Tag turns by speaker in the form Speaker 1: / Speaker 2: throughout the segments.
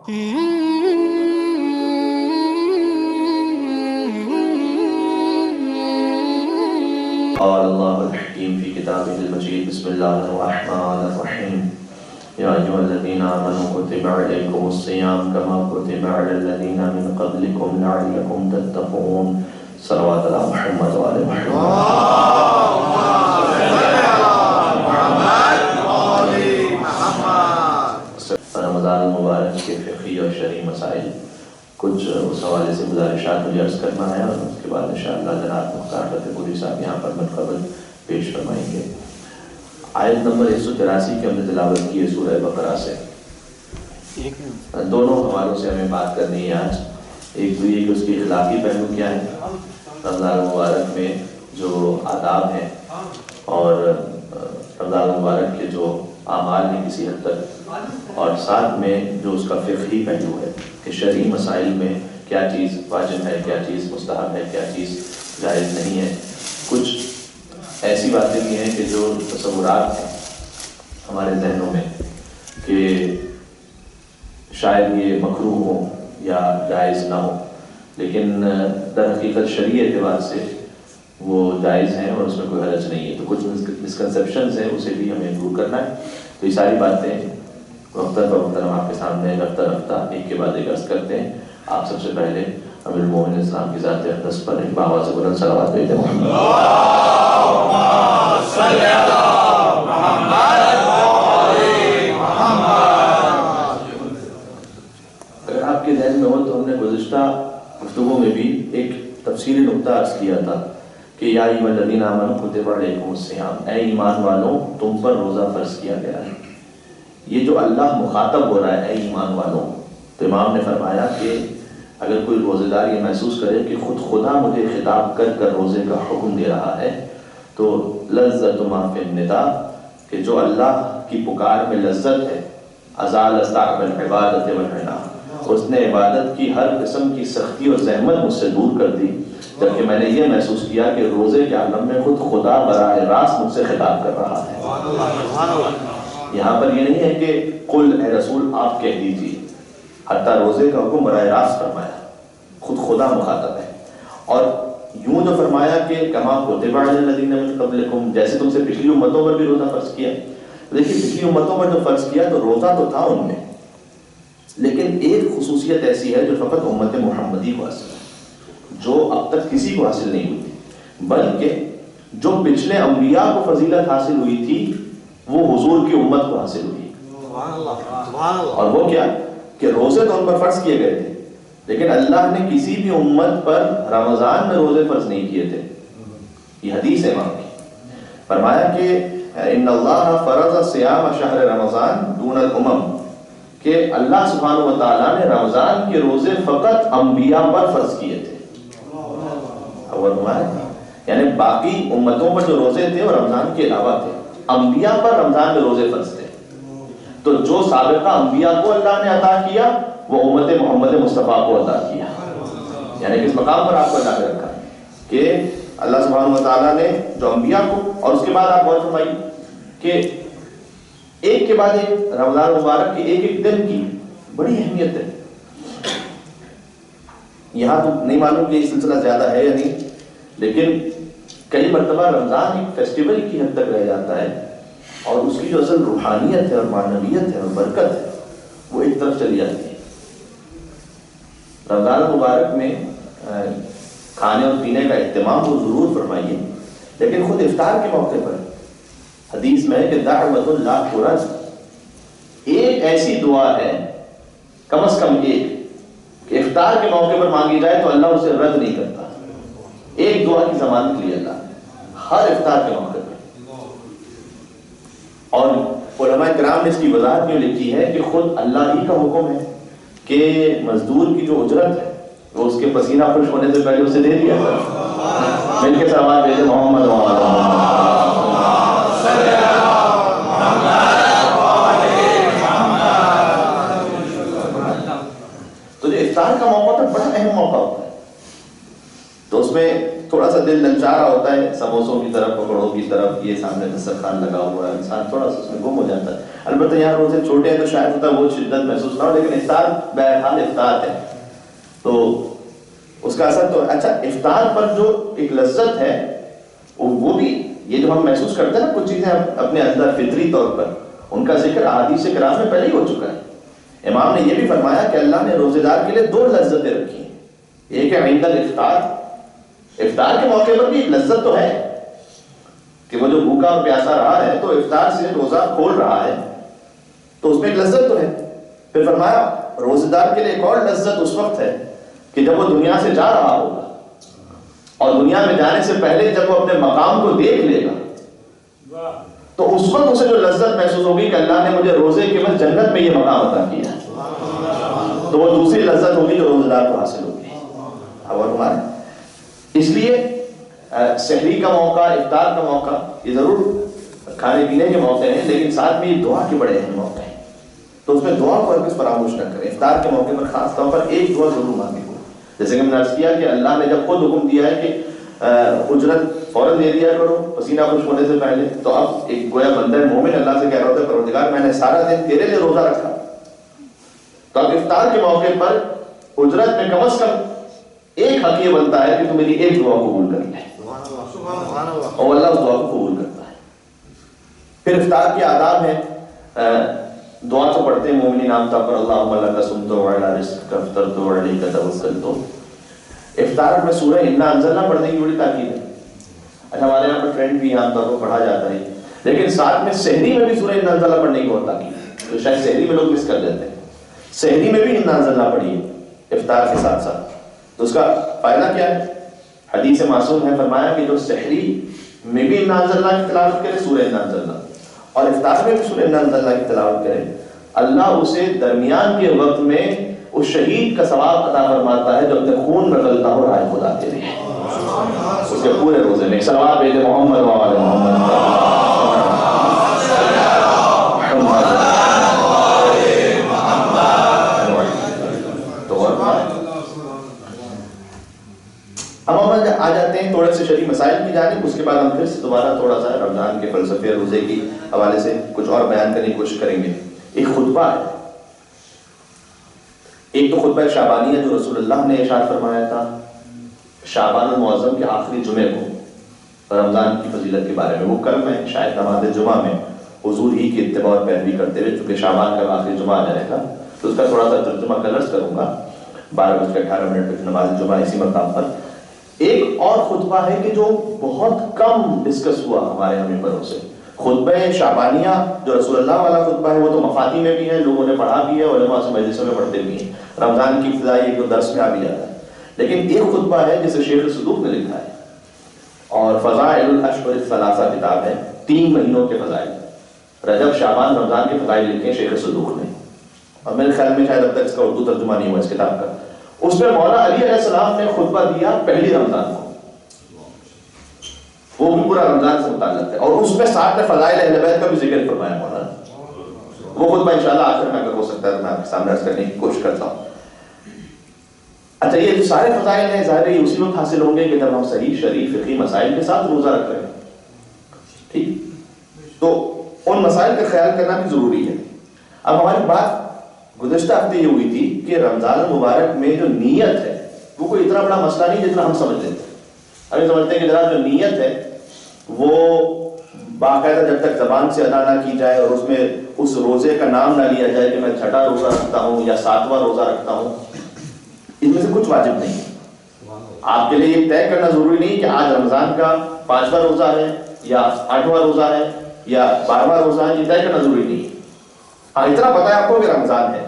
Speaker 1: قال الله الحكيم في كتابه المجيد بسم الله الرحمن الرحيم يا أيها الذين آمنوا كتب عليكم الصيام كما كتب على الذين من قبلكم لعلكم تتقون صلوات على محمد وآل محمد رمضان المبارک کے فقہی اور شرعی مسائل کچھ اس حوالے سے گزارشات مجھے عرض کرنا ہے اور اس کے بعد انشاءاللہ جناب مختار فتح پوری صاحب یہاں پر بالقبل پیش فرمائیں گے۔ آیت نمبر 183 کی ہم نے تلاوت کی ہے سورہ بقرہ سے۔ دونوں حوالوں سے ہمیں بات کرنی ہے آج۔ ایک تو یہ کہ اس کی اخلاقی پہلو کیا ہے، رمضان مبارک میں جو آداب ہیں اور رمضان مبارک کے جو اعمال ہیں کسی حد تک، اور ساتھ میں جو اس کا فقہی پہلو ہے کہ شرعی مسائل میں کیا چیز واجب ہے، کیا چیز مستحب ہے، کیا چیز جائز نہیں ہے۔ کچھ ایسی باتیں بھی ہیں کہ جو تصورات ہیں ہمارے ذہنوں میں کہ شاید یہ مکروہ ہو یا جائز نہ ہو، لیکن در حقیقت شرعی اعتبار سے وہ جائز ہیں اور اس میں کوئی حرج نہیں ہے۔ تو کچھ مسکنسیپشنز ہیں، اسے بھی ہمیں دور کرنا ہے۔ تو یہ ساری باتیں وقتاً فوقتاً ہم آپ کے سامنے رفتہ رفتہ ایک کے بعد ایک عرض کرتے ہیں۔ آپ سب سے پہلے امیر المومنین اسلام کی ذات اقدس پر ایک باواز بلند صلوات بھیجیں۔ اگر آپ کے ذہن میں ہو تو ہم نے گزشتہ گفتگو میں بھی ایک تفصیلی نقطہ عرض کیا تھا کہ یا ایھا الذین آمنوا کتب علیکم الصیام، اے ایمان والوں تم پر روزہ فرض کیا گیا ہے۔ یہ جو اللہ مخاطب ہو رہا ہے اے ایمان والوں، تو امام نے فرمایا کہ اگر کوئی روزہ دار یہ محسوس کرے کہ خود خدا مجھے خطاب کر کر روزے کا حکم دے رہا ہے تو لذت ما فی النداء، کہ جو اللہ کی پکار میں لذت ہے، ازال تعب العبادۃ والعناء، اس نے عبادت کی ہر قسم کی سختی اور زحمت مجھ سے دور کر دی، جبکہ میں نے یہ محسوس کیا کہ روزے کے عالم میں خود خدا براہ راست مجھ سے خطاب کر رہا ہے۔ یہاں پر یہ نہیں ہے کہ قل اے رسول آپ کہہ دیجیے، حتیٰ روزے کا حکم براہ راست فرمایا، خود خدا مخاطب ہے۔ اور یوں جو فرمایا کہ کما کتب علی الذین من قبلکم، جیسے تم سے پچھلی امتوں پر بھی روزہ فرض کیا۔ دیکھیے پچھلی امتوں پر جو فرض کیا تو روزہ تو تھا ان میں، لیکن ایک خصوصیت ایسی ہے جو فقط امت محمدی کو حاصل ہے، جو اب تک کسی کو حاصل نہیں ہوئی تھی، بلکہ جو پچھلے انبیاء کو فضیلت حاصل ہوئی تھی وہ حضور کی امت کو حاصل ہوئی۔ اور وہ کیا کہ روزے تو ان پر فرض کیے گئے تھے، لیکن اللہ نے کسی بھی امت پر رمضان میں روزے فرض نہیں کیے تھے۔ یہ حدیث ہے امام کی، فرمایا کہ ان اللہ فرض صیام شہر رمضان دون الامم، کہ اللہ سبحانہ و تعالیٰ نے رمضان کے روزے فقط انبیاء پر فرض کیے تھے۔ یعنی باقی امتوں پر جو روزے تھے وہ رمضان کے علاوہ تھے، انبیاء پر رمضان میں روزے فرض تھے۔ تو جو سابقہ انبیاء کو اللہ نے عطا کیا وہ امت محمد مصطفیٰ کو عطا کیا، یعنی کس مقام پر آپ کو عطا کر رکھا کہ اللہ سبحانہ و تعالیٰ نے جو انبیاء کو، اور اس کے بعد آپ غور فرمائیے کہ ایک کے بعد ایک رمضان مبارک کے ایک ایک دن کی بڑی اہمیت ہے۔ یہاں تو نہیں معلوم کہ یہ سلسلہ زیادہ ہے یا نہیں، لیکن کئی مرتبہ رمضان ایک فیسٹیول کی حد تک رہ جاتا ہے اور اس کی جو اصل روحانیت ہے اور معنویت ہے اور برکت ہے وہ ایک طرف چلی جاتی ہے۔ رمضان مبارک میں کھانے اور پینے کا اہتمام وہ ضرور فرمائیے، لیکن خود افطار کے موقع پر حدیث میں ہے کہ دعوت لا ترد، ایک ایسی دعا ہے کم از کم ایک کہ افطار کے موقع پر مانگی جائے تو اللہ اسے رد نہیں کرتا۔ ایک دعا کی ضمانت لی اللہ ہر افطار کے موقع پر، اور علماء کرام نے اس کی وضاحت میں لکھی ہے کہ خود اللہ ہی کا حکم ہے کہ مزدور کی جو اجرت ہے وہ اس کے پسینہ خشک ہونے سے پہلے اسے دے دیا جائے۔ مل کے سوال بھیجے محمد تو جو افطار کا موقع ہوتا ہے بڑا اہم موقع ہوتا ہے، تو اس میں تھوڑا سا دل للچا رہا ہوتا ہے سموسوں کی طرف، پکوڑوں کی طرف، یہ سامنے دسترخوان لگا ہوا ہے، انسان تھوڑا سا اس میں گم ہو جاتا ہے. البتہ یہاں روزے چھوٹے ہیں تو شاید ہوتا ہے وہ شدت محسوس نہ ہو، لیکن افطار بہرحال افطار ہے تو اس کا اثر تو اچھا. افطار پر جو ایک لذت ہے وہ بھی یہ جو ہم محسوس کرتے ہیں نا کچھ چیزیں اپنے اندر فطری طور پر، ان کا ذکر احادیث کرام میں پہلے ہی ہو چکا ہے. امام نے یہ بھی فرمایا کہ اللہ نے روزے دار کے لیے 2 لذتیں رکھی ہیں. ایک ہے عند الافطار، افطار کے موقع پر بھی ایک لذت تو ہے کہ وہ جو بھوکا اور پیاسا رہا ہے تو افطار سے روزہ کھول رہا ہے تو اس میں ایک لذت تو ہے. پھر فرمایا روزے دار کے لیے ایک اور لذت اس وقت ہے کہ جب وہ دنیا سے جا رہا ہوگا اور دنیا میں جانے سے پہلے جب وہ اپنے مقام کو دیکھ لے گا تو اس وقت اسے جو لذت محسوس ہوگی کہ اللہ نے مجھے روزے کے بعد جنت میں یہ مقام عطا کیا ہے، تو وہ دوسری لذت ہوگی جو روزے دار کو حاصل ہوگی. اور ہمارے اس لیے سحری کا موقع، افطار کا موقع یہ ضرور کھانے پینے کے موقع ہیں، لیکن ساتھ میں یہ دعا کے بڑے اہم موقع ہیں. تو اس میں دعا کو ہرگز فراموش نہ کریں. افطار کے موقع پر خاص طور پر ایک دعا ضرور مانگے ہو، جیسے کہ میں نے عرض کیا کہ اللہ نے جب خود حکم دیا ہے کہ اجرت فوراً دے دیا کرو پسینہ خشک ہونے سے پہلے، تو اب ایک گویا بندہ مومن اللہ سے کہہ رہا ہوتا ہے پروردگار میں نے سارا دن تیرے لیے روزہ رکھا، تو اب افطار کے موقع پر اجرت میں کم از کم ایک حق یہ بنتا ہے کہ تو میری ایک دعا قبول کر لے، اور اللہ اس دعا کو قبول کرتا ہے. پھر افطار کے آداب ہیں، دعا تو پڑھتے ہیں مومنین عام طور پر اللہم لک صمت وعلی رزقک افطرت وعلیک توکلت. افطار میں سورہ انا انزلنا پڑھنے کی بڑی تاکید ہے. اچھا ہمارے یہاں پر ٹرینڈ بھی عام طور پر پڑھا جاتا ہے، لیکن ساتھ میں سحری میں بھی سورہ انا انزلنا پڑھنے کی بہت تاکید ہے، تو شاید سحری میں لوگ مس کر دیتے ہیں. سحری میں بھی انا انزلنا پڑھیے افطار کے ساتھ ساتھ. تو اس کا فائدہ کیا ہے؟ حدیث معصوم ہے فرمایا کہ جو سحری میں بھی انا انزلنا کی تلاوت کرے سورہ انا انزلنا، اور افطار میں بھی سورہ انا انزلنا کی تلاوت کرے، اللہ اسے درمیان کے وقت میں اس شہید کا ثواب عطا فرماتا ہے جو اپنے خون رگلتا ہو رائے خدا کے لیے اس کے پورے روزے میں. صلوات بھیجے محمد و آل محمد. اب ہم آ جاتے ہیں تھوڑے سے شرعی مسائل کی جانب، اس کے بعد ہم پھر سے دوبارہ تھوڑا سا رمضان کے فلسفے روزے کی حوالے سے کچھ اور بیان کرنے کی کوشش کریں گے. ایک خطبہ ہے، ایک تو خطبہ شعبانیہ جو رسول اللہ نے ارشاد فرمایا تھا شعبان المعظم کے آخری جمعے کو رمضان کی فضیلت کے بارے میں. وہ کل میں شاید نماز جمعہ میں حضور ہی کی اتباع اور پیروی کرتے ہوئے، چونکہ شعبان کا آخری جمعہ آ جائے گا تو اس کا تھوڑا سا ترجمہ کلرز کروں گا 12:18 پہ نماز جمعہ اسی مقام پر. ایک اور خطبہ ہے کہ جو بہت کم ڈسکس ہوا ہمارے یہاں ممبروں سے، خطبہ شعبانیہ جو رسول اللہ والا خطبہ ہے وہ تو مفاتی میں بھی ہے، لوگوں نے پڑھا بھی ہے، علماء سے مجلسوں میں پڑھتے بھی ہیں، رمضان کی ابتدائی ایک دو درس میں آ بھی جاتا ہے. لیکن ایک خطبہ ہے جسے شیخ صدوق نے لکھا ہے، اور فضائل الاشہر الثلاثہ کتاب ہے، 3 مہینوں کے فضائل، رجب شعبان رمضان کے فضائل لکھے شیخ صدوق نے، اور میرے خیال میں شاید اب تک اس کا اردو ترجمہ نہیں ہوا اس کتاب کا. اس میں مولا علی علیہ السلام نے خطبہ دیا پہلی رمضان کو، وہ بھی پورا رمضان سے متعلق ہے، اور اس میں ساتھ میں فضائل اہل بیت کا بھی ذکر فرمایا مولانا. وہ خطبہ انشاءاللہ آخر میں اگر ہو سکتا ہے تو میں آپ کے سامنے عرض کرنے کی کوشش کرتا ہوں. اچھا یہ جو سارے فضائل ہیں ظاہر ہے اسی وقت حاصل ہوں گے کہ جب ہم صحیح شرعی فقہی مسائل کے ساتھ روزہ رکھ رہے ہیں، ٹھیک، تو ان مسائل کا خیال کرنا بھی ضروری ہے. اب ہماری بات گزشتہ ہفتے یہ ہوئی تھی کہ رمضان المبارک میں جو نیت ہے وہ کوئی اتنا بڑا مسئلہ نہیں جتنا ہم سمجھ لیتے ہیں. ہم سمجھتے ہیں کہ جناب جو نیت ہے وہ باقاعدہ جب تک زبان سے ادا نہ کی جائے اور اس میں اس روزے کا نام نہ لیا جائے کہ میں 6واں روزہ رکھتا ہوں یا 7واں روزہ رکھتا ہوں، اس میں سے کچھ واجب نہیں ہے. آپ کے لیے یہ طے کرنا ضروری نہیں کہ آج رمضان کا 5واں روزہ ہے یا 8واں روزہ ہے یا 12واں روزہ ہے، یہ طے کرنا ضروری نہیں ہے. ہاں اتنا پتہ ہے آپ کو کہ رمضان ہے،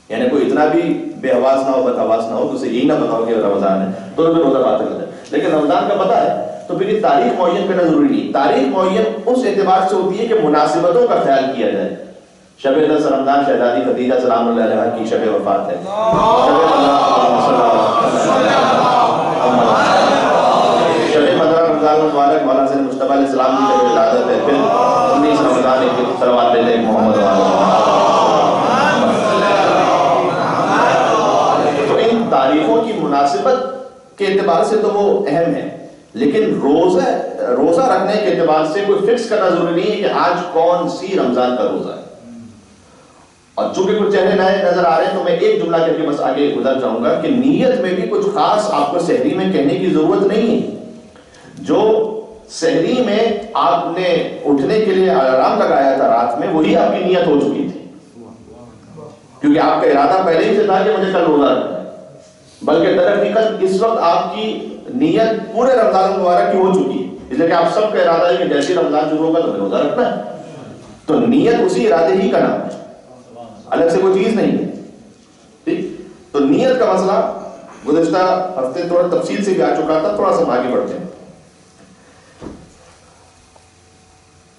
Speaker 1: یعنی کوئی اتنا بھی بے حواس نہ ہو، بد حواس نہ ہو کہ اسے یہی نہ پتا ہو کہ رمضان ہے تو پھر روزہ باطل ہو جائے. لیکن رمضان کا پتہ ہے تو پھر یہ تاریخ معین کرنا ضروری نہیں. تاریخ معین اس اعتبار سے ہوتی ہے کہ مناسبتوں کا خیال کیا جائے. شب 10 رمضان شہزادی خدیجہ سلام اللہ علیہا کی شب وفات ہے، شب 15 رمضان المبارک مولانا سید مصطفیٰ علیہ السلام کی شب ولادت ہے، پھر 19 رمضان ایک صلوات بھیجے محمد تو ان تاریخوں کی مناسبت کے اعتبار سے تو وہ اہم ہے، لیکن روزہ رکھنے کے اعتبار سے کوئی فکس کرنا ضروری نہیں ہے کہ آج کون سی رمضان کا روزہ ہے۔ اور چونکہ کچھ چہرے نئے نظر آ رہے ہیں تو میں ایک جملہ کر کے بس آگے گزر جاؤں گا کہ نیت میں بھی کچھ خاص آپ کو سحری میں کہنے کی ضرورت نہیں ہے۔ جو سحری میں آپ نے اٹھنے کے لیے الارم لگایا تھا رات میں، وہی آپ کی نیت ہو چکی تھی، کیونکہ آپ کا ارادہ پہلے ہی سے تھا کہ مجھے کل روزہ رکھنا ہے، بلکہ در حقیقت اس وقت آپ کی نیت پورے رمضان مبارک کی ہو چکی ہے، اس لیے کہ آپ سب کا ارادہ ہے کہ جیسے رمضان شروع ہوگا تو روزہ رکھنا ہے، تو نیت اسی ارادے ہی کا نام ہے، الگ سے کوئی چیز نہیں ہے۔ ٹھیک، تو نیت کا مسئلہ گزشتہ ہفتے تھوڑا تفصیل سے بھی آ چکا تھا، تھوڑا سا آگے بڑھتے ہیں۔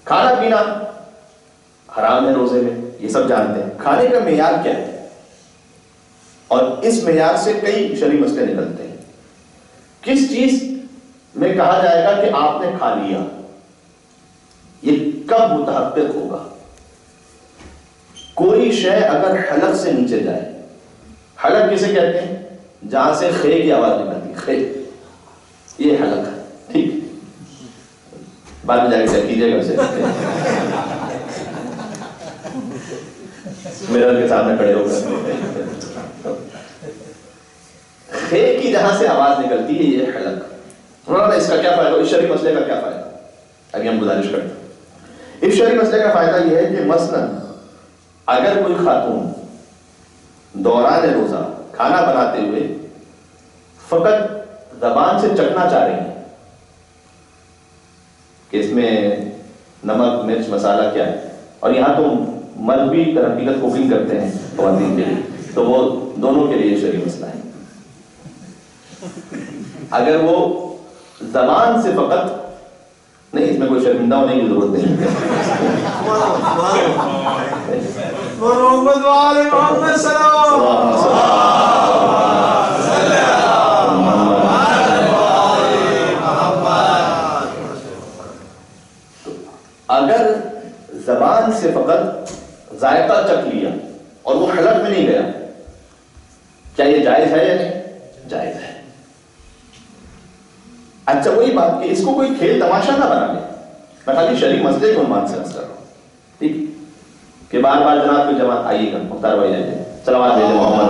Speaker 1: کھانا پینا حرام ہے روزے میں، یہ سب جانتے ہیں۔ کھانے کا معیار کیا ہے، اور اس معیار سے کئی شرعی مسئلے نکلتے ہیں۔ کس چیز میں کہا جائے گا کہ آپ نے کھا لیا، یہ کب متحقق ہوگا؟ کوئی شے اگر حلق سے نیچے جائے، حلق کسے کہتے ہیں؟ جہاں سے خے کی آواز نکلتی، خے، یہ حلق ہے، ٹھیک، بعد میں جا کے چیک کیجیے گا اسے، میرر کے سامنے کھڑے ہو کر، خے کی جہاں سے آواز نکلتی ہے یہ حلق۔ اس کا کیا فائدہ، اس شرعی مسئلے کا کیا فائدہ؟ ابھی ہم گزارش کرتے ہیں۔ اس شرعی مسئلے کا فائدہ یہ ہے کہ مثلا اگر کوئی خاتون دوران روزہ کھانا بناتے ہوئے فقط زبان سے چکھنا چاہ رہی ہیں کہ اس میں نمک مرچ مسالہ کیا ہے، اور یہاں تو مرد بھی در حقیقت کوکنگ کرتے ہیں خواتین کے لیے، تو وہ دونوں کے لیے شرعی مسئلہ ہے۔ اگر وہ زبان سے فقط نہیں، اس میں کوئی شرمندہ ہونے کی ضرورت نہیں ہے، اگر زبان سے فقط ذائقہ چکھ لیا اور وہ حلق میں نہیں گیا، کیا یہ جائز ہے یا نہیں؟ جائز ہے۔ اچھا وہی بات کہ اس کو کوئی کھیل تماشا نہ بنا لے، میں خالی شرعی مسئلے کو عنوان سے عرض کر رہا ہوں، ٹھیک، کہ بار بار جناب کو جماعت آئیے گا، مختار بھائی جائیے، صلوات بھیجے محمد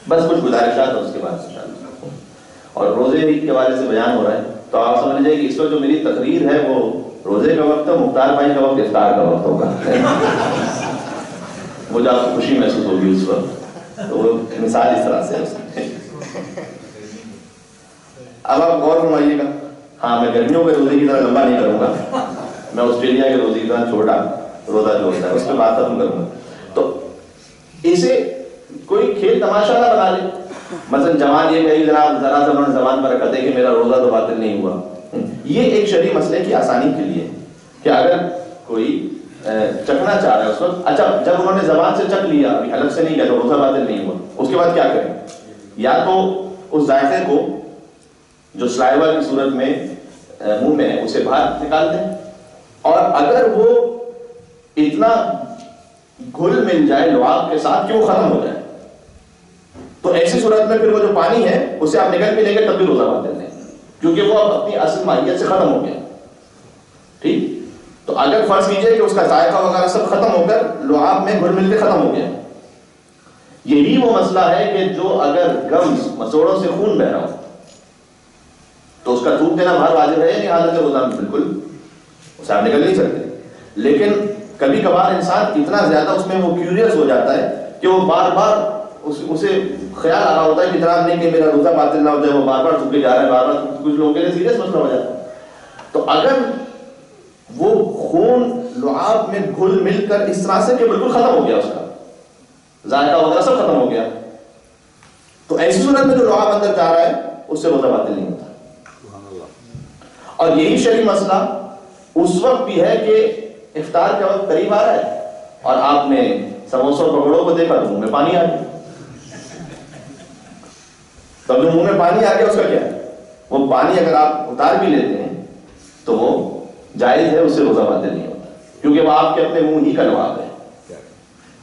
Speaker 1: بس کچھ گزارشات اور اس کے بعد انشاءاللہ، اور روزے کے حوالے سے بیان ہو رہا ہے تو آپ سمجھ لیجیے کہ اس وقت جو میری تقریر ہے وہ روزے کا وقت ہے، مختار بھائی کا وقت افطار کا وقت ہوگا، مجھے آپ کو خوشی محسوس ہوگی اس وقت، تو وہ مثال اس طرح سے۔ اب آپ غور فرمائیے گا، ہاں میں گرمیوں کے روزے کی طرح لمبا نہیں کروں گا، میں آسٹریلیا کے روزے کی طرح چھوٹا روزہ جو ہوتا ہے اس پہ بات ختم کروں گا۔ تو اسے کوئی کھیل تماشا نہ بنا لے، مثلا جوان یہ کہی جناب ذرا سا انہوں نے زبان پر رکھا دے کہ میرا روزہ تو باطل نہیں ہوا۔ یہ ایک شرعی مسئلے کی آسانی کے لیے کہ اگر کوئی چکھنا چاہ رہا ہے اس وقت، اچھا جب انہوں نے زبان سے چکھ لیا، ابھی حلق سے نہیں گیا تو روزہ باطل نہیں ہوا، اس کے بعد کیا کریں؟ یا تو اس ذائقے کو جو سلائیوا کی صورت میں منہ میں ہے اسے باہر نکال دیں، اور اگر وہ اتنا گھل مل جائے لعاب کے ساتھ کہ وہ ختم ہو جائے، تو ایسی صورت میں پھر وہ جو پانی ہے اسے آپ نگل بھی لیں گے تب بھی روزہ باطل نہیں، کیونکہ وہ اب اپنی اصل ماہیت سے ختم ہو گیا، ٹھیک۔ تو اگر فرض کیجئے کہ اس کا ذائقہ وغیرہ سب ختم ہو کر لعاب میں گھل مل کے ختم ہو گیا، یہی وہ مسئلہ ہے کہ جو اگر گمز مسوڑوں سے خون بہ رہا ہو تو اس کا تھوک دینا باہر واجب ہے نہیں، حالت روزہ میں بالکل اسے آپ نکل نہیں سکتے، لیکن کبھی کبھار انسان اتنا زیادہ اس میں وہ کیوریس ہو جاتا ہے کہ وہ بار بار اسے خیال آ رہا ہوتا ہے کہ جناب نہیں کہ میرا روزہ باطل نہ ہو جائے، وہ بار بار تھوکے جا رہا ہے، بار بار کچھ لوگوں کے لیے سیریس مسئلہ ہو جاتا ہے۔ تو اگر وہ خون لعاب میں گھل مل کر اس طرح سے کہ بالکل ختم ہو گیا، اس کا ذائقہ وغیرہ سب ختم ہو گیا، تو ایسی صورت میں جو لعاب اندر جا رہا ہے اس سے روزہ باطل نہیں ہوتا۔ اور یہی شرعی مسئلہ اس وقت بھی ہے کہ افطار کا وقت قریب آ رہا ہے اور آپ نے سموسوں اور پکوڑوں کو دیکھا تو منہ میں پانی آ گیا. تو جو منہ میں پانی آ گیا اس کا کیا ہے؟ وہ پانی اگر آپ اتار بھی لیتے ہیں تو وہ جائز ہے, اس سے روزہ باطل نہیں ہوتا, کیونکہ وہ آپ کے اپنے منہ ہی کا لعاب ہے.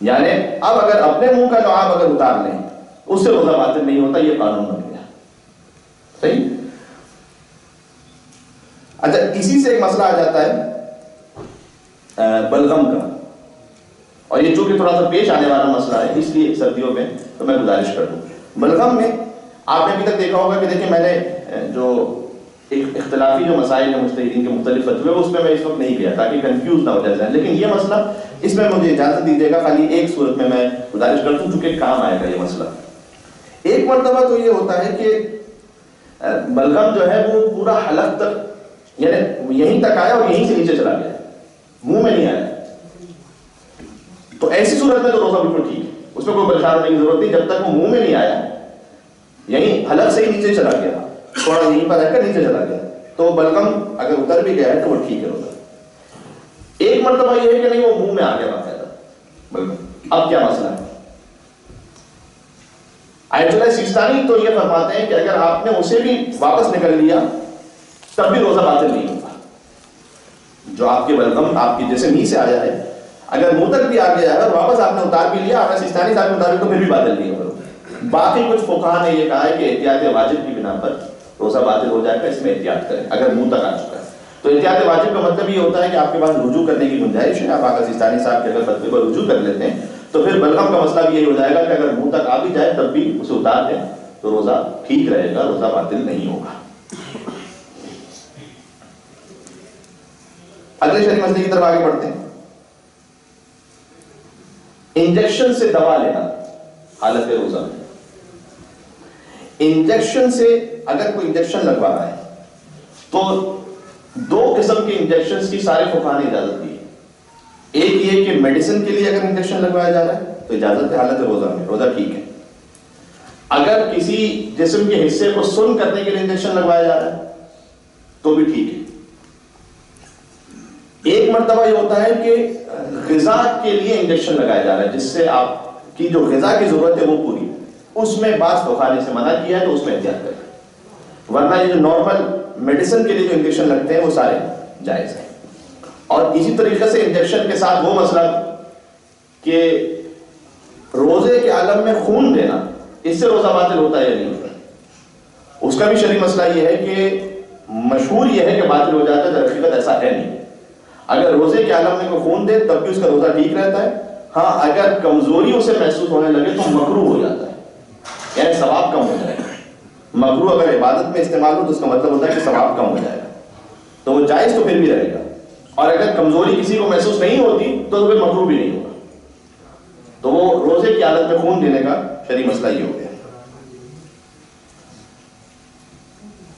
Speaker 1: یعنی اب اگر اپنے منہ کا لعاب اگر اتار لیں اس سے روزہ باطل نہیں ہوتا, یہ قانون بن گیا. صحیح. اچھا, اسی سے ایک مسئلہ آ جاتا ہے بلغم کا, اور یہ چونکہ تھوڑا سا پیش آنے والا مسئلہ ہے اس لیے سردیوں میں تو میں گزارش کر دوں. بلغم میں آپ نے ابھی تک دیکھا ہوگا کہ دیکھیں میں نے جو ایک اختلافی جو مسائل ہیں مجتہدین کے مختلف فتوے اس میں اس وقت نہیں گیا تاکہ کنفیوز نہ ہو جائے, لیکن یہ مسئلہ اس میں مجھے اجازت دیجیے گا خالی ایک صورت میں گزارش کرتا ہوں چونکہ کام آئے گا یہ مسئلہ. ایک مرتبہ تو یہ ہوتا ہے کہ بلغم جو ہے وہ پورا حلق تک یعنی یہیں تک آیا اور یہیں سے نیچے چلا گیا, منہ میں نہیں آیا. تو ایسی صورت میں تو روزہ بالکل ٹھیک ہے, اس میں کوئی پریشان ہونے کی ضرورت نہیں جب تک وہ منہ میں نہیں آیا, یہیں حلق سے ہی نیچے چلا گیا, تھوڑا یہیں پر رہ کر نیچے چلا گیا, تو بلغم اگر اتر بھی گیا ہے تو وہ ٹھیک ہے روزہ. ایک مرتبہ یہ ہے کہ نہیں وہ منہ میں آ گیا باقاعدہ بلغم, اب کیا مسئلہ ہے؟ آیت اللہ سیستانی تو یہ فرماتے ہیں کہ اگر آپ نے اسے بھی واپس نکل لیا تب بھی روزہ باطل نہیں ہوگا. جو آپ کے بلغم آپ کے جسم ہی سے آیا ہے اگر منہ تک بھی آ گیا ہے اور واپس آپ نے اتار بھی لیا آپ سیستانی صاحب کے مطابق تو پھر بھی باطل نہیں ہوگا. باقی کچھ فقہا نے یہ کہا ہے کہ احتیاط واجب کی بنا پر روزہ باطل ہو جائے گا, اس میں احتیاط کریں اگر منہ تک آ چکا ہے. تو احتیاط واجب کا مطلب یہ ہوتا ہے کہ آپ کے پاس رجوع کرنے کی گنجائش ہے, آپ آقا سیستانی صاحب کے اگر فتوے پر رجوع کر لیتے ہیں تو پھر بلغم کا مسئلہ بھی یہی ہو جائے گا کہ اگر منہ تک آ بھی جائے تب بھی اسے اتار دیں تو روزہ ٹھیک رہے گا, روزہ باطل نہیں ہوگا. اگلے شرعی مسئلے کی طرف آگے بڑھتے ہیں. انجیکشن سے دوا لینا حالت روزہ میں. انجیکشن سے اگر کوئی انجیکشن لگوا رہا ہے تو دو قسم کے انجیکشن کی سارے فقہا نے اجازت دی ہے. ایک یہ کہ میڈیسن کے لیے اگر انجیکشن لگوایا جا رہا ہے تو اجازت ہے حالت روزہ میں, روزہ ٹھیک ہے. اگر کسی جسم کے حصے کو سن کرنے کے لیے انجیکشن لگوایا جا رہا ہے تو بھی ٹھیک ہے. ایک مرتبہ یہ ہوتا ہے کہ غذا کے لیے انجیکشن لگایا جا رہا ہے جس سے آپ کی جو غذا کی ضرورت ہے وہ پوری, اس میں بعض فقہا نے سے منع کیا ہے تو اس میں احتیاط کریں, ورنہ یہ جو نارمل میڈیسن کے لیے جو انجیکشن لگتے ہیں وہ سارے جائز ہیں. اور اسی طریقے سے انجیکشن کے ساتھ وہ مسئلہ کہ روزے کے عالم میں خون دینا, اس سے روزہ باطل ہوتا ہے یا نہیں ہوتا, اس کا بھی شرعی مسئلہ یہ ہے کہ مشہور یہ ہے کہ باطل ہو جاتا ہے, در حقیقت ایسا ہے نہیں. اگر روزے کے عالم میں کوئی خون دے تب بھی اس کا روزہ ٹھیک رہتا ہے. ہاں اگر کمزوری اسے محسوس ہونے لگے تو مکروہ ہو جاتا ہے, یعنی ثواب کم ہو جائے گا. مکروہ اگر عبادت میں استعمال ہو تو اس کا مطلب ہوتا ہے کہ ثواب کم ہو جائے گا, تو وہ جائز تو پھر بھی رہے گا. اور اگر کمزوری کسی کو محسوس نہیں ہوتی تو پھر مکروہ بھی نہیں ہوگا. تو وہ روزے کی حالت میں خون دینے کا شرعی مسئلہ یہ ہو گیا.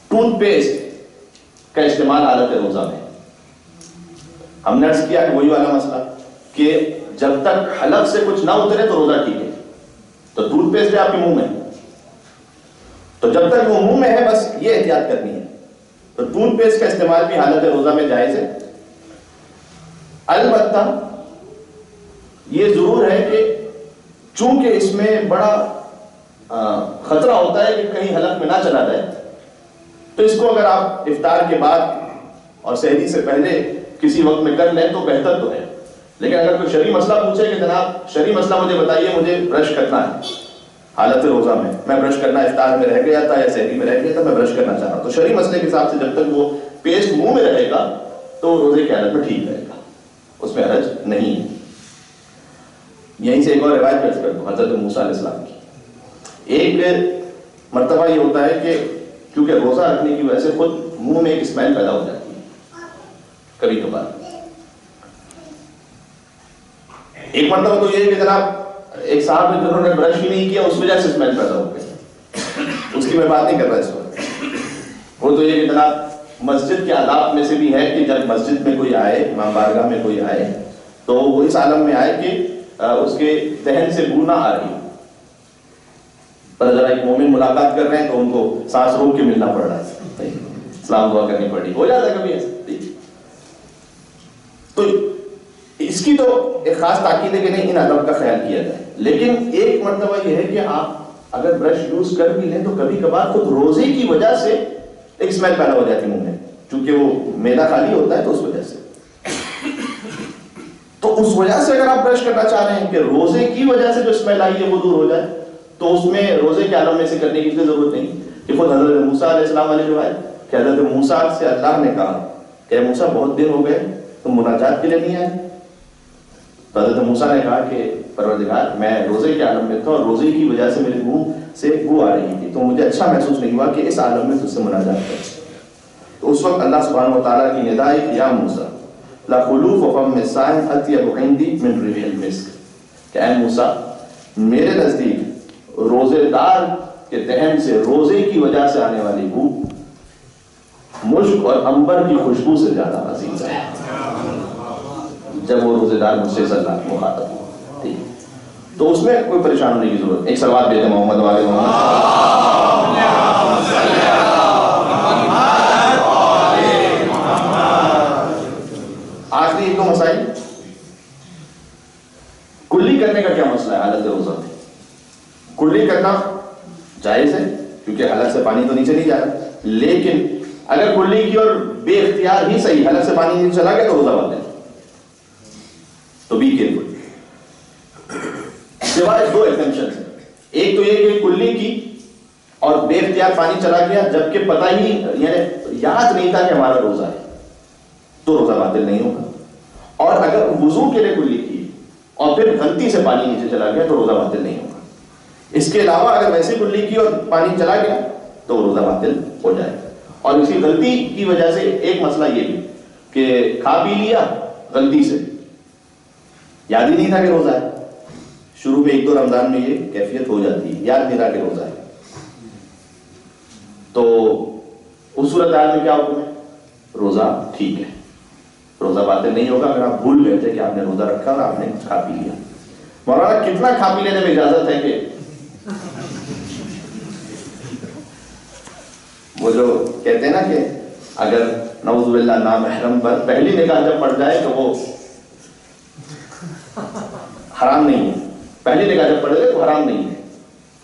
Speaker 1: ٹوتھ پیسٹ کا استعمال حالت روزہ میں, ہم نے عرض کیا کہ وہی والا مسئلہ کہ جب تک حلق سے کچھ نہ اترے تو روزہ ٹھیک ہے. تو ٹوتھ پیسٹ ہے آپ کے منہ میں, تو جب تک وہ منہ میں ہے بس یہ احتیاط کرنی ہے. تو ٹوتھ پیسٹ کا استعمال بھی حالت روزہ میں جائز ہے. البتہ یہ ضرور ہے کہ چونکہ اس میں بڑا خطرہ ہوتا ہے کہ کہیں حلق میں نہ چلا جائے, تو اس کو اگر آپ افطار کے بعد اور سحری سے پہلے کسی وقت میں کر لیں تو بہتر تو ہے. لیکن اگر کوئی شرعی مسئلہ پوچھے کہ جناب شرعی مسئلہ مجھے بتائیے, مجھے برش کرنا ہے حالت روزہ میں برش کرنا افطار میں رہ گیا تھا یا سحری میں رہ گیا تھا, میں برش کرنا چاہ رہا ہوں, تو شرعی مسئلے کے حساب سے جب تک وہ پیسٹ منہ میں رہے گا تو روزے کی حالت میں ٹھیک رہے گا, اس میں حرج نہیں ہے. یہیں سے ایک اور روایت پیش کر دوں حضرت موسیٰ علیہ السلام کی. ایک مرتبہ یہ ہوتا ہے کہ کیونکہ روزہ رکھنے کی وجہ سے خود منہ میں ایک اسمیل پیدا ہو جاتی ہے کبھی کبھار. ایک مرتبہ تو یہ ہے کہ جناب ایک صاحب نے جنہوں نے برش ہی نہیں کیا اس وجہ سے اسمیل پیدا ہو گئی, اس کی میں بات نہیں کر رہا اس وقت. وہ تو یہ کہ جناب مسجد کے آداب میں سے بھی ہے کہ جب مسجد میں کوئی آئے, امام بارگاہ میں کوئی آئے, تو وہ اس عالم میں آئے کہ اس کے دہن سے بو نہ آ رہی. پر ذرا ایک مومن ملاقات کر رہے ہیں تو ان کو سانس روک کے ملنا پڑ رہا ہے, سلام دعا کرنی پڑی, ہو جاتا ہے کبھی ایسا. تو اس کی تو ایک خاص تاکید ہے کہ نہیں ان ادب کا خیال کیا جائے، لیکن ایک مرتبہ یہ ہے کہ آپ اگر برش یوز کر بھی لیں تو کبھی کبھار خود روزے کی وجہ سے ایک اسمیل پیدا ہو جاتی منہ میں، چونکہ وہ معدہ خالی ہوتا ہے تو اس وجہ سے، تو اس وجہ سے اگر آپ برش کرنا چاہ رہے ہیں کہ روزے کی وجہ سے جو اسمیل آئی ہے وہ دور ہو جائے، تو اس میں روزے کے عالم میں سے کرنے کی ضرورت نہیں کہ خود حضرت موسیٰ علیہ السلام علیہ جو ہے کہ حضرت موسیٰ سے اللہ نے کہا کہ موسیٰ بہت دن ہو گئے تم مناجات کے لیے نہیں آئے، تو حضرت موسیٰ نے کہا کہ پروردگار میں روزے کے عالم میں تھا اور روزے کی وجہ سے میرے منہ سے بو آ رہی تھی، تو مجھے اچھا محسوس نہیں ہوا کہ اس عالم میں تجھ سے مناجات کروں، تو اس وقت اللہ سبحانہ و تعالیٰ کی ندا ہے یا موسیٰ لَخُلُوفُ فَمِّ الصَّائِمِ أَطْيَبُ عِندِي مِنْ رِيحِ الْمِسْكِ، کہ اے موسیٰ میرے نزدیک روزے دار کے دہن سے روزے کی وجہ سے آنے والی بو مشک اور عنبر کی خوشبو سے زیادہ عزیز ہے، جب وہ روزے دار مجھ سے صلی اللہ علیہ مخاطب ہو، ٹھیک، تو اس میں کوئی پریشان ہونے کی ضرورت، ایک صلوات دیتے محمد والے محمد۔ آخری ایک دو مسائل، کلی کرنے کا کیا مسئلہ ہے حالت روزہ میں؟ کلی کرنا جائز ہے کیونکہ حلق سے پانی تو نیچے نہیں جا رہا، لیکن اگر کلی کی اور بے اختیار ہی صحیح حلق سے پانی نیچے چلا گیا تو روزہ باطل، تو بی کیئرفل۔ سوائے دو ایگزمپشن ہیں، ایک تو یہ کہ کلی کی اور بے اختیار پانی چلا گیا جبکہ پتہ ہی یعنی یاد نہیں تھا کہ ہمارا روزہ ہے، تو روزہ باطل نہیں ہوگا، اور اگر وضو کے لیے کلی کی اور پھر غلطی سے پانی نیچے چلا گیا تو روزہ باطل نہیں ہوگا۔ اس کے علاوہ اگر ویسے کلی کی اور پانی چلا گیا تو روزہ باطل ہو جائے گا، اور اسی غلطی کی وجہ سے ایک مسئلہ یہ بھی کہ کھا پی لیا غلطی سے، یاد ہی نہیں تھا کہ روزہ ہے، شروع میں ایک دو رمضان میں یہ کیفیت ہو جاتی ہے، یاد نہیں رہا کہ روزہ ہے، تو اس صورتحال میں کیا حکم ہے؟ روزہ ٹھیک ہے، روزہ باطل نہیں ہوگا اگر آپ بھول گئے تھے کہ آپ نے روزہ رکھا اور آپ نے کھا پی لیا۔ مولانا کتنا کھا پی لینے میں اجازت ہے کہ وہ جو کہتے ہیں نا کہ اگر نعوذ باللہ نامحرم پر پہلی نگاہ جب پڑ جائے تو وہ حرام نہیں ہے، پہلی نگاہ جب پڑ جائے تو حرام نہیں ہے،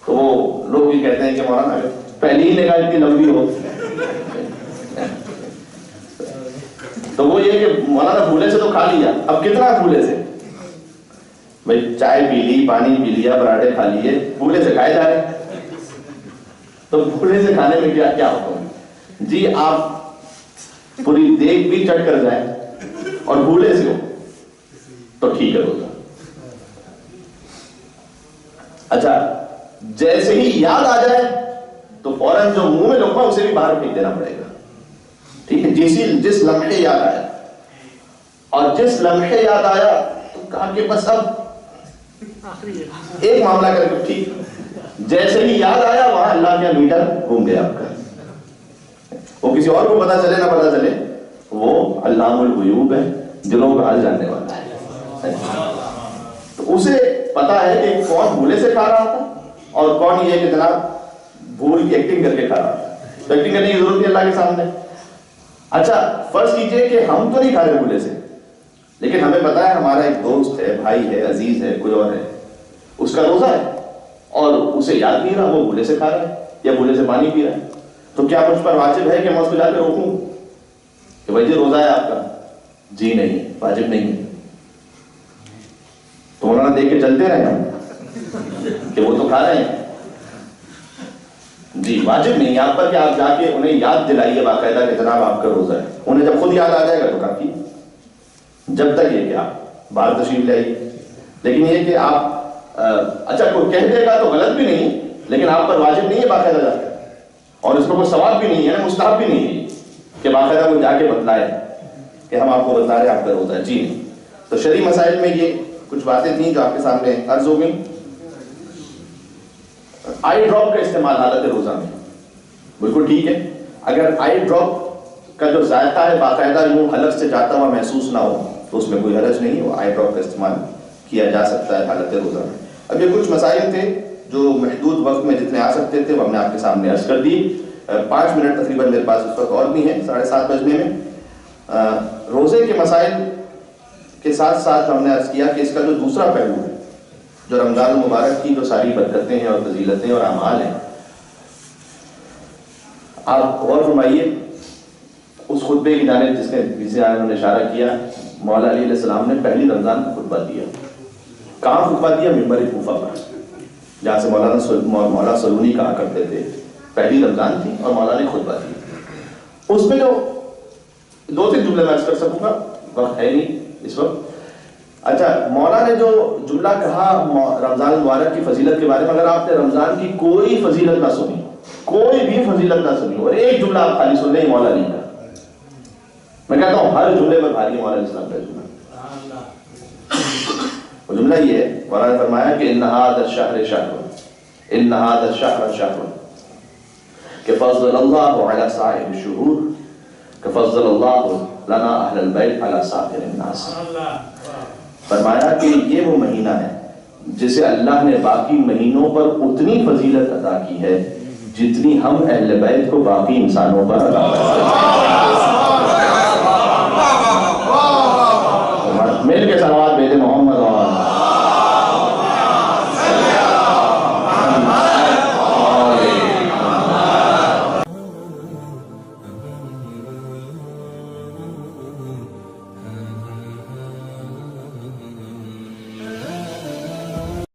Speaker 1: تو وہ لوگ یہ کہتے ہیں کہ مولانا اگر پہلی ہی نگاہ اتنی لمبی ہو تو وہ یہ کہ مولانا بھولے سے تو کھا لیا، اب کتنا بھولے سے؟ بھائی چائے پی لی، پانی پی لیا، پراٹھے کھا لیے، بھولے سے کھائے جا رہے ہیں، تو بھولے سے کھانے میں کیا حکم ہے؟ جی آپ پوری دیگ بھی چڑھ کر جائیں اور بھولے سے ہو تو ٹھیک ہے روزہ۔ اچھا جیسے ہی یاد آ جائے تو فوراً جو منہ میں لقمہ اسے بھی باہر پھینک دینا پڑے گا، ٹھیک ہے، جس لمحے یاد آیا، اور جس لمحے یاد آیا تو کہا کہ بس اب ایک معاملہ کر کے ٹھیک، جیسے ہی یاد آیا وہاں اللہ کا میٹر گھوم گیا آپ کا، وہ کسی اور کو پتا چلے نہ پتا چلے، وہ علام الغیوب ہے، دلوں کا حال جاننے والا ہے، تو اسے پتا ہے کہ کون بھولے سے کھا رہا تھا اور کون یہ کہ جناب بھول کی ایکٹنگ کر کے کھا رہا تھا، تو ایکٹنگ کرنے کی ضرورت ہے اللہ کے سامنے۔ اچھا فرض کیجئے کہ ہم تو نہیں کھا رہے بھولے سے، لیکن ہمیں پتا ہے ہمارا ایک دوست ہے، بھائی ہے، عزیز ہے، کوئی اور ہے، اس کا روزہ ہے اور اسے یاد نہیں رہا، وہ بھولے سے کھا رہا ہے یا بھولے سے پانی پی رہا ہے، تو کیا مجھ پر واجب ہے کہ میں اس کو جا کے روکوں کہ بھائی جی روزہ ہے آپ کا؟ جی نہیں، واجب نہیں ہے، تو مولانا دیکھ کے چلتے رہے ہم کہ وہ تو کھا رہے ہیں، جی واجب نہیں آپ پر کہ آپ جا کے انہیں یاد دلائیے باقاعدہ کہ جناب آپ کا روزہ ہے، انہیں جب خود یاد آ جائے گا تو کافی، جب تک یہ کہ آپ باہر تشریف لے آئیے، لیکن یہ کہ آپ اچھا کوئی کہہ دے گا تو غلط بھی نہیں، لیکن آپ پر واجب نہیں ہے باقاعدہ جا کے، اور اس میں کوئی ثواب بھی نہیں ہے، مستحب بھی نہیں ہے کہ باقاعدہ کوئی جا کے بتلائے کہ ہم آپ کو بتا رہے ہیں آپ کا روزہ ہے، جی نہیں۔ تو شرعی مسائل میں یہ کچھ باتیں تھیں جو آپ کے سامنے عرض ہو گئیں۔ آئی ڈراپ کا استعمال حالت روزہ میں بالکل ٹھیک ہے، اگر آئی ڈراپ کا جو ذائقہ ہے باقاعدہ یوں حلق سے جاتا ہوا محسوس نہ ہو تو اس میں کوئی حرج نہیں، وہ آئی ڈراپ کا استعمال کیا جا سکتا ہے حالت روزہ میں۔ اب یہ کچھ مسائل تھے جو محدود وقت میں جتنے آ سکتے تھے وہ ہم نے آپ کے سامنے عرض کر دی۔ 5 منٹ تقریباً میرے پاس اس وقت اور بھی ہیں 7:30 بجنے میں۔ روزے کے مسائل کے ساتھ ساتھ ہم نے عرض کیا کہ اس کا جو دوسرا پہلو ہے، جو رمضان المبارک کی جو ساری برکتیں ہیں اور فضیلتیں اور اعمال ہیں، آپ غور فرمائیے اس خطبے کی جانب جسے انہوں نے اشارہ کیا. مولا علی علیہ السلام نے پہلی رمضان کو خطبہ دیا. کہاں خطبہ دیا؟ منبر کوفہ پر، جہاں سے مولا سلونی کہا کرتے تھے. پہلی رمضان تھی اور مولا نے خطبہ دیا. اس میں جو 2-3 جملے میں عرض کر سکوں گا، وقت ہے نہیں اس وقت. اچھا، مولا نے جو جملہ کہا رمضان المبارک کی فضیلت کے بارے میں، اگر آپ نے رمضان کی کوئی فضیلت نہ سنی، کوئی بھی فضیلت نہ سنی، اور ایک جملہ آپ خالی سن لیں مولا علی کا، میں کہتا ہوں ہر جملے پر بھاری مولا علیہ السلام کا جملہ. وہ جملہ یہ ہے، مولا نے فرمایا کہ ان هذا الشهر شهر، ان هذا الشهر شهر کہ فضل اللہ علی سائر الشهور كفضل اللہ لنا اہل البیت علی سائر الناس. فرمایا کہ یہ وہ مہینہ ہے جسے اللہ نے باقی مہینوں پر اتنی فضیلت عطا کی ہے جتنی ہم اہل بیت کو باقی انسانوں پر عطا کی. مل کے سلوات